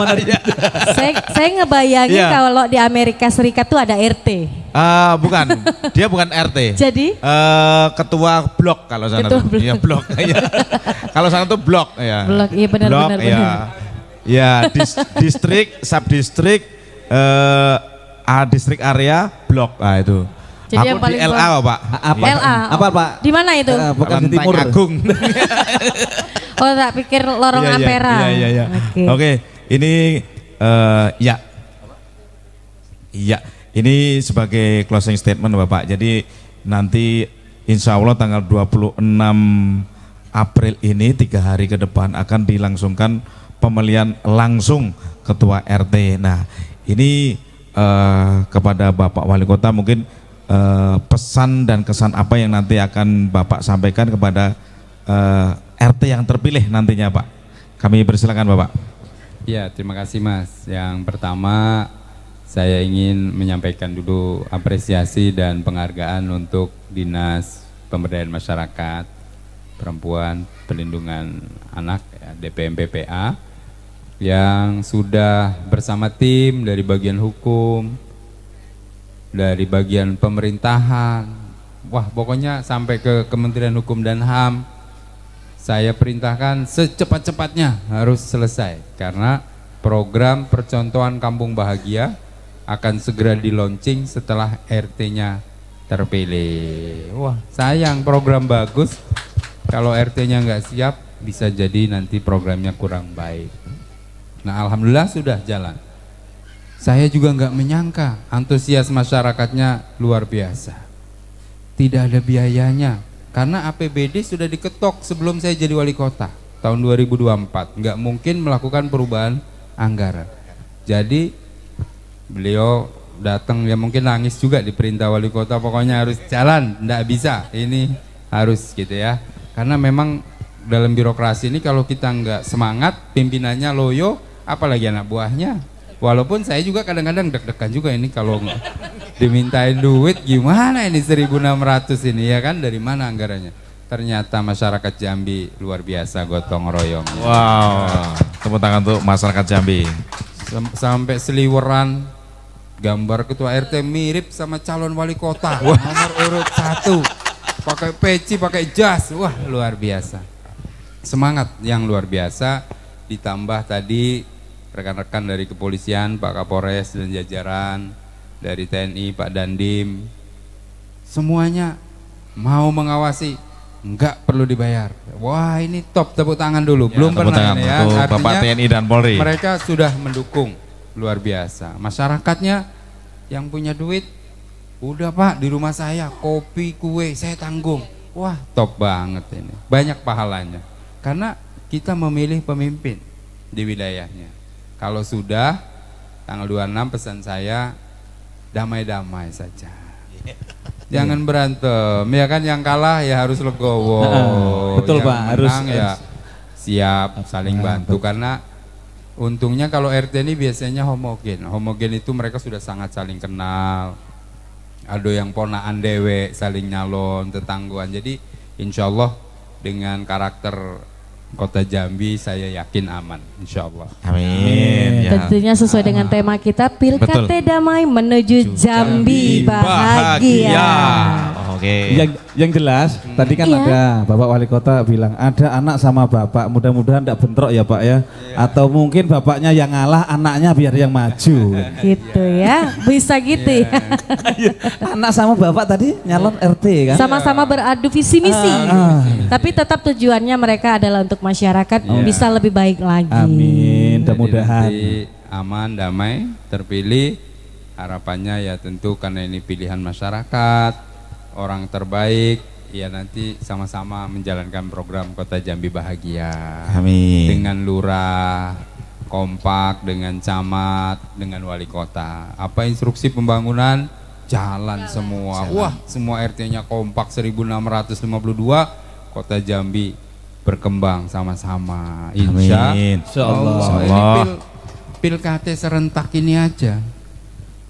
Saya ngebayangin kalau di Amerika Serikat tuh ada RT. Bukan, dia bukan RT. Jadi? Ketua blok kalau sana. Iya blok. Kalau sana tuh blok ya. Blok, iya benar. Ya, distrik, subdistrik, distrik area, blok. Nah itu. Jadi aku di LA Pak. Apa Pak? Di mana itu? Bukan di Timur Agung. Oh tak pikir lorong Ampera. Iya. Oke, ini ini sebagai closing statement Bapak. Jadi nanti insya Allah tanggal 26 April ini 3 hari ke depan akan dilangsungkan pemilihan langsung ketua RT. Nah ini kepada Bapak Wali Kota mungkin pesan dan kesan apa yang nanti akan Bapak sampaikan kepada RT yang terpilih nantinya Pak. Kami persilakan Bapak. Ya, terima kasih Mas. Yang pertama saya ingin menyampaikan dulu apresiasi dan penghargaan untuk Dinas Pemberdayaan Masyarakat Perempuan Perlindungan Anak DPMPPA yang sudah bersama tim dari bagian hukum, dari bagian pemerintahan, wah pokoknya sampai ke Kementerian Hukum dan HAM. Saya perintahkan secepat-cepatnya harus selesai karena program percontohan Kampung Bahagia akan segera di-launching setelah RT-nya terpilih. Wah sayang, program bagus, kalau RT-nya nggak siap bisa jadi nanti programnya kurang baik. Nah alhamdulillah sudah jalan. Saya juga nggak menyangka antusias masyarakatnya luar biasa. Tidak ada biayanya. Karena APBD sudah diketok sebelum saya jadi wali kota tahun 2024, nggak mungkin melakukan perubahan anggaran. Jadi beliau datang ya mungkin nangis juga di perintah wali kota, pokoknya harus jalan, nggak bisa, ini harus gitu ya. Karena memang dalam birokrasi ini kalau kita nggak semangat, pimpinannya loyo, apalagi anak buahnya. Walaupun saya juga kadang-kadang deg-degan juga ini kalau dimintain duit gimana ini 1.600 ini ya kan, dari mana anggarannya. Ternyata masyarakat Jambi luar biasa gotong royongnya. Wow, tepuk tangan untuk masyarakat Jambi. Sampai seliweran gambar ketua RT mirip sama calon wali kota nomor urut 1, pakai peci, pakai jas, wah luar biasa. Semangat yang luar biasa, ditambah tadi rekan-rekan dari kepolisian, Pak Kapolres dan jajaran, dari TNI, Pak Dandim, semuanya mau mengawasi, enggak perlu dibayar. Wah ini top, tepuk tangan dulu. Ya, belum pernah ini ya. Artinya Bapak TNI dan Polri. Mereka sudah mendukung, luar biasa. Masyarakatnya yang punya duit, udah Pak di rumah saya kopi, kue saya tanggung. Wah top banget ini, banyak pahalanya. Karena kita memilih pemimpin di wilayahnya. Kalau sudah tanggal 26 pesan saya damai-damai saja. Jangan berantem, ya kan, yang kalah ya harus legowo. Betul yang Pak, harus ya siap saling bantu. Karena untungnya kalau RT ini biasanya homogen. Homogen itu mereka sudah sangat saling kenal. Ada yang ponaan dewe saling nyalon, tetangguan. Jadi insya Allah dengan karakter Kota Jambi saya yakin aman, insya Allah. Amin. Ya. Tentunya sesuai dengan tema kita, Pilkada Damai menuju Jambi Bahagia. Oke. Yang jelas tadi kan ada Bapak Wali Kota bilang ada anak sama bapak, mudah-mudahan tidak bentrok ya Pak ya. Atau mungkin bapaknya yang ngalah, anaknya biar yang maju. Gitu ya, bisa gitu ya. Anak sama bapak tadi nyalon RT kan. Sama-sama beradu visi misi. Tapi tetap tujuannya mereka adalah untuk masyarakat bisa lebih baik lagi. Amin, mudah-mudahan aman, damai, terpilih. harapannya ya tentu karena ini pilihan masyarakat, orang terbaik, ya nanti sama-sama menjalankan program Kota Jambi Bahagia. Amin. Dengan lurah, kompak, dengan camat, dengan wali kota. Apa instruksi pembangunan? Jalan semua. Jalan. Wah, semua RT-nya kompak 1652, Kota Jambi berkembang sama-sama. Insya Allah. Ini pilkada serentak ini aja,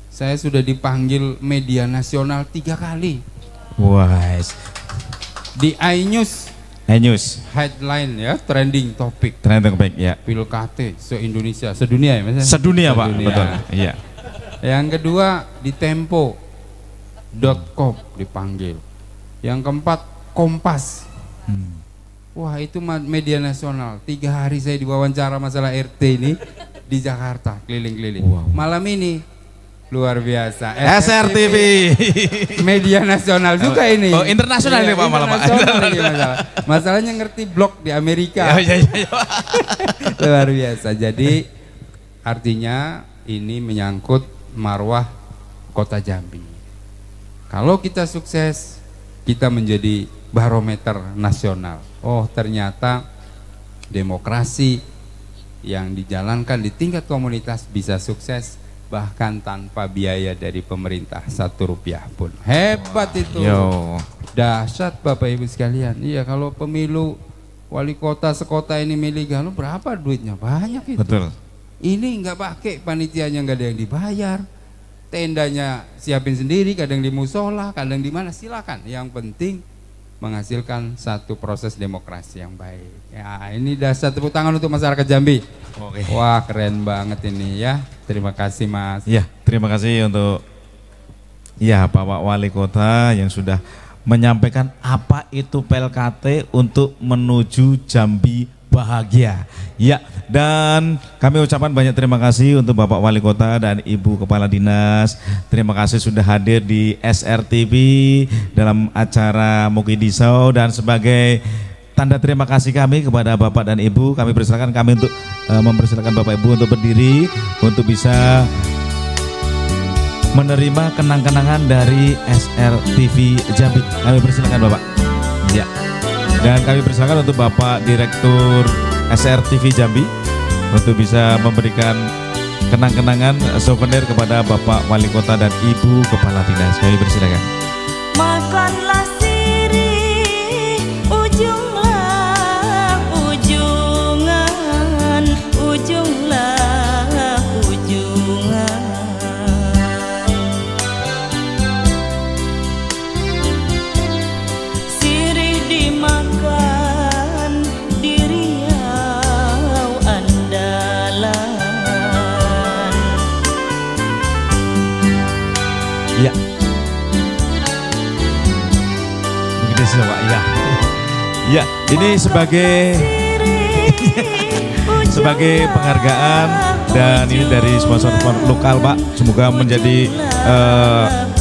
saya sudah dipanggil media nasional 3 kali. Wah. Di iNews headline ya, trending topik ya, pilkada se-Indonesia, sedunia ya Mas? Sedunia Pak, betul. Iya. Yang kedua di Tempo.com dipanggil. Yang keempat Kompas. Wah, itu media nasional. 3 hari saya diwawancara masalah RT ini di Jakarta, keliling-keliling. Malam ini luar biasa. SRTV. Media nasional juga ini. Oh, internasional ini Pak malam. Masalahnya ngerti blog di Amerika. Ya. Luar biasa. Jadi artinya ini menyangkut marwah Kota Jambi. Kalau kita sukses, kita menjadi barometer nasional. Oh, ternyata demokrasi yang dijalankan di tingkat komunitas bisa sukses bahkan tanpa biaya dari pemerintah 1 rupiah pun. Hebat itu. Dahsyat Bapak Ibu sekalian. Iya, kalau pemilu wali kota sekota ini milik Galuh, berapa duitnya? Banyak itu. Betul. Ini nggak pakai, panitianya nggak ada yang dibayar, tendanya siapin sendiri, kadang di musola, kadang di mana, silakan. Yang penting menghasilkan satu proses demokrasi yang baik. Ya, ini dasar tepuk tangan untuk masyarakat Jambi. Oke. Wah, keren banget ini ya. Terima kasih Mas. Ya, terima kasih untuk Bapak Wali Kota yang sudah menyampaikan apa itu PLKT untuk menuju Jambi Bahagia. Ya, dan kami ucapkan banyak terima kasih untuk Bapak Wali Kota dan Ibu Kepala Dinas. Terima kasih sudah hadir di SRTV dalam acara Mukidisau, dan sebagai tanda terima kasih kami kepada Bapak dan Ibu, kami persilakan untuk mempersilakan Bapak Ibu untuk berdiri untuk bisa menerima kenang-kenangan dari SRTV Jambi. Kami persilakan Bapak. Ya. Dan kami persilakan untuk Bapak Direktur SRTV Jambi untuk bisa memberikan kenang-kenangan souvenir kepada Bapak Wali Kota dan Ibu Kepala Dinas. Kami persilakan. Makanlah sirih ujunglah ujungan, ujunglah ujungan. Sirih dimakan di Riau andalan. Ya. Ya. Ya, ini sebagai sebagai penghargaan dan ini dari sponsor lokal Pak. Semoga menjadi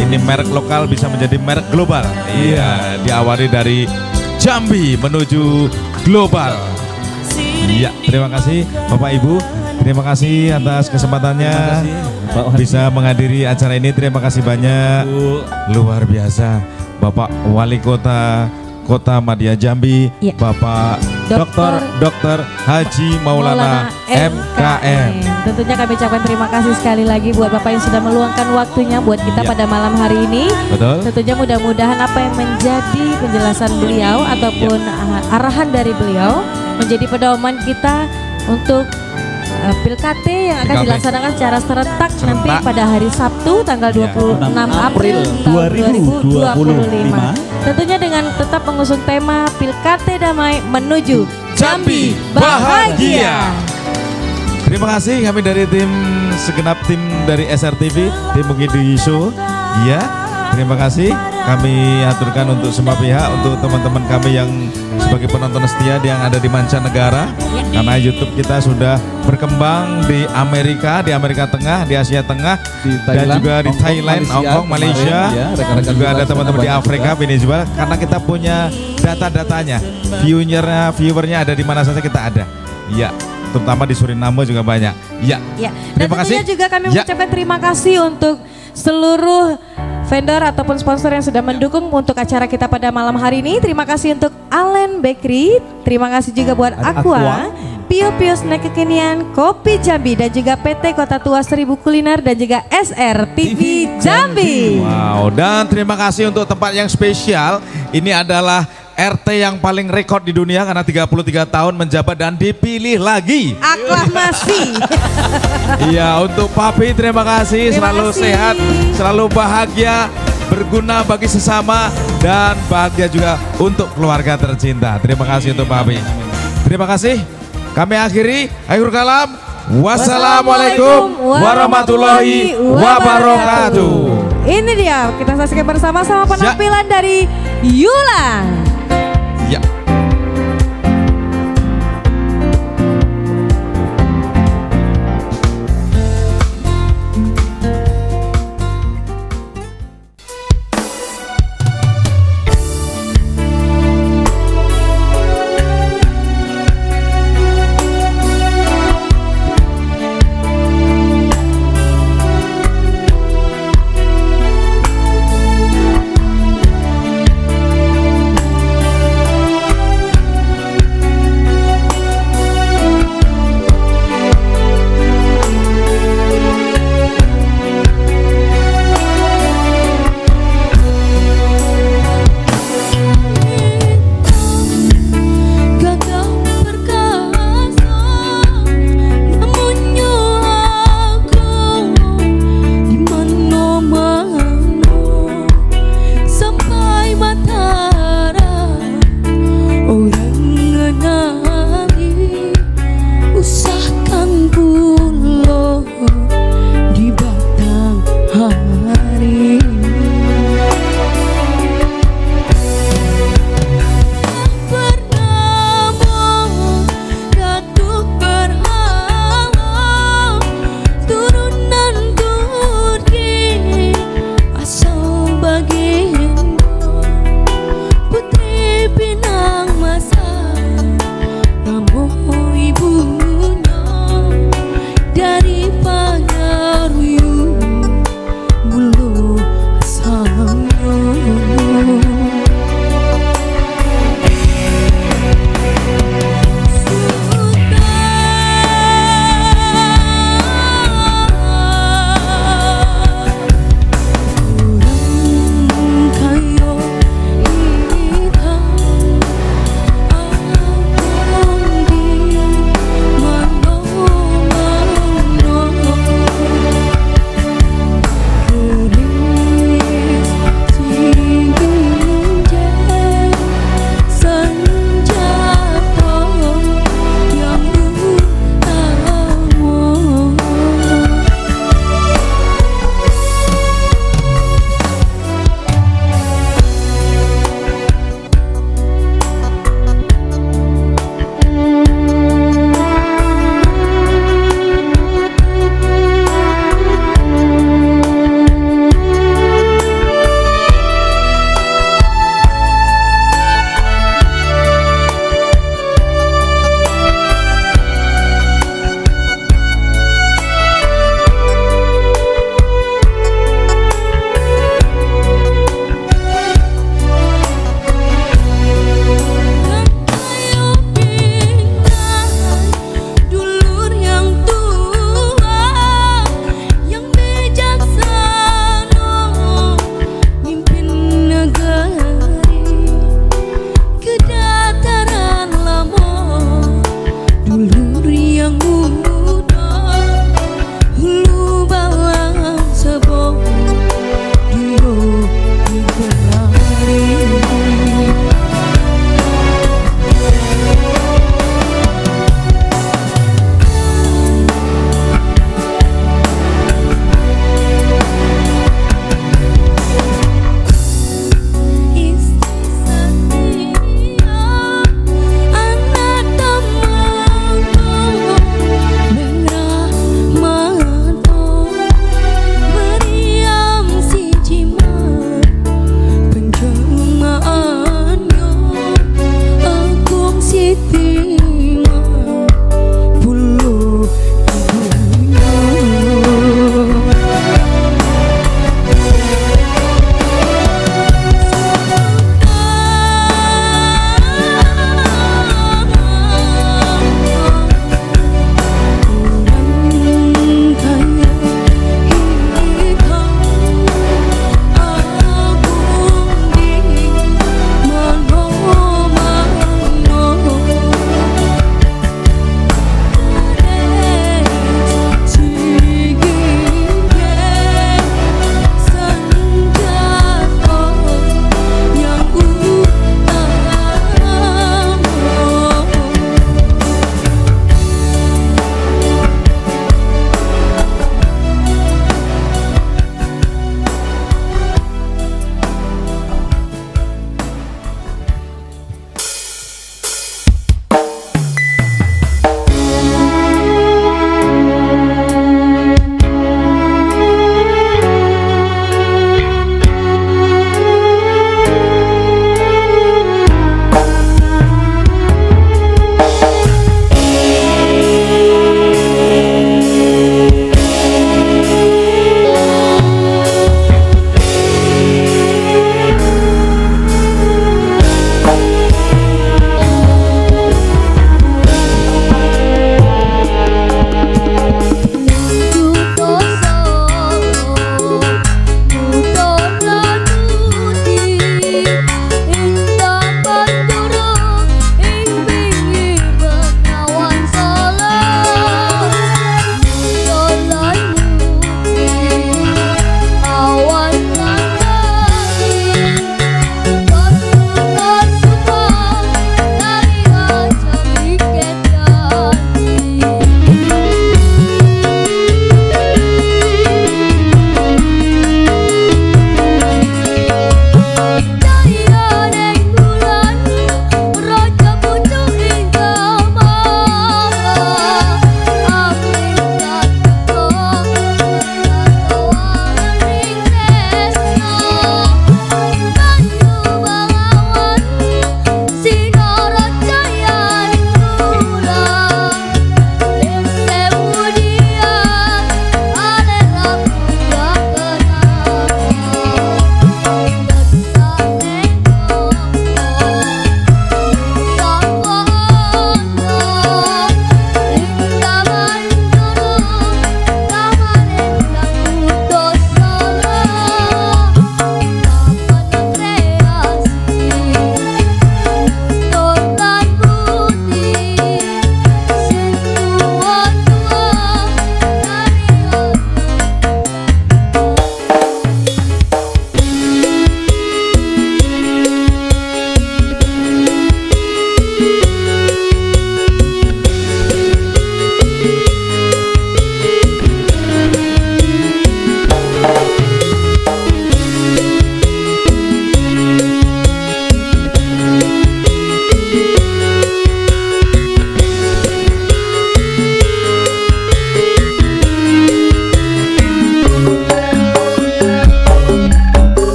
ini merek lokal bisa menjadi merek global. Iya, diawali dari Jambi menuju global. Iya, terima kasih Bapak Ibu. Terima kasih atas kesempatannya bisa menghadiri acara ini. Terima kasih banyak. Luar biasa. Bapak Wali Kota Kota Madya Jambi, ya. Bapak Dr. Haji Maulana MKM. Tentunya kami ucapkan terima kasih sekali lagi buat Bapak yang sudah meluangkan waktunya buat kita pada malam hari ini. Betul. Tentunya mudah-mudahan apa yang menjadi penjelasan beliau ataupun arahan dari beliau menjadi pedoman kita untuk Pilkade yang akan dilaksanakan secara serentak nanti pada hari Sabtu tanggal 26 April 2025. Tentunya dengan tetap mengusung tema Pilkade Damai menuju Jambi Bahagia. Terima kasih kami dari segenap tim dari SRTV, tim Mukidisau. Ya, terima kasih. Kami aturkan untuk semua pihak, untuk teman-teman kami yang sebagai penonton setia yang ada di mancanegara, karena YouTube kita sudah berkembang di Amerika Tengah, di Asia Tengah, dan juga di Thailand, Hong Kong, Malaysia, dan juga ada teman-teman di Afrika, Venezuela, karena kita punya data-datanya, viewernya ada di mana saja kita ada. Ya, terutama di Suriname juga banyak. Ya. Dan terima kasih juga kami mengucapkan terima kasih untuk seluruh vendor ataupun sponsor yang sudah mendukung untuk acara kita pada malam hari ini. Terima kasih untuk Allen Bakery, terima kasih juga buat Aqua, Pio Pio Snack Kekinian, Kopi Jambi, dan juga PT Kota Tua 1000 Kuliner, dan juga SR TV Jambi. Wow, dan terima kasih untuk tempat yang spesial. Ini adalah RT yang paling rekor di dunia karena 33 tahun menjabat dan dipilih lagi. Aklamasi. Iya, untuk Papi terima kasih, selalu sehat, selalu bahagia, berguna bagi sesama, dan bahagia juga untuk keluarga tercinta. Terima kasih untuk Papi. Terima kasih. Kami akhiri, akhir kalam. Wassalamualaikum warahmatullahi wabarakatuh. Ini dia, kita saksikan bersama-sama penampilan dari Yulang.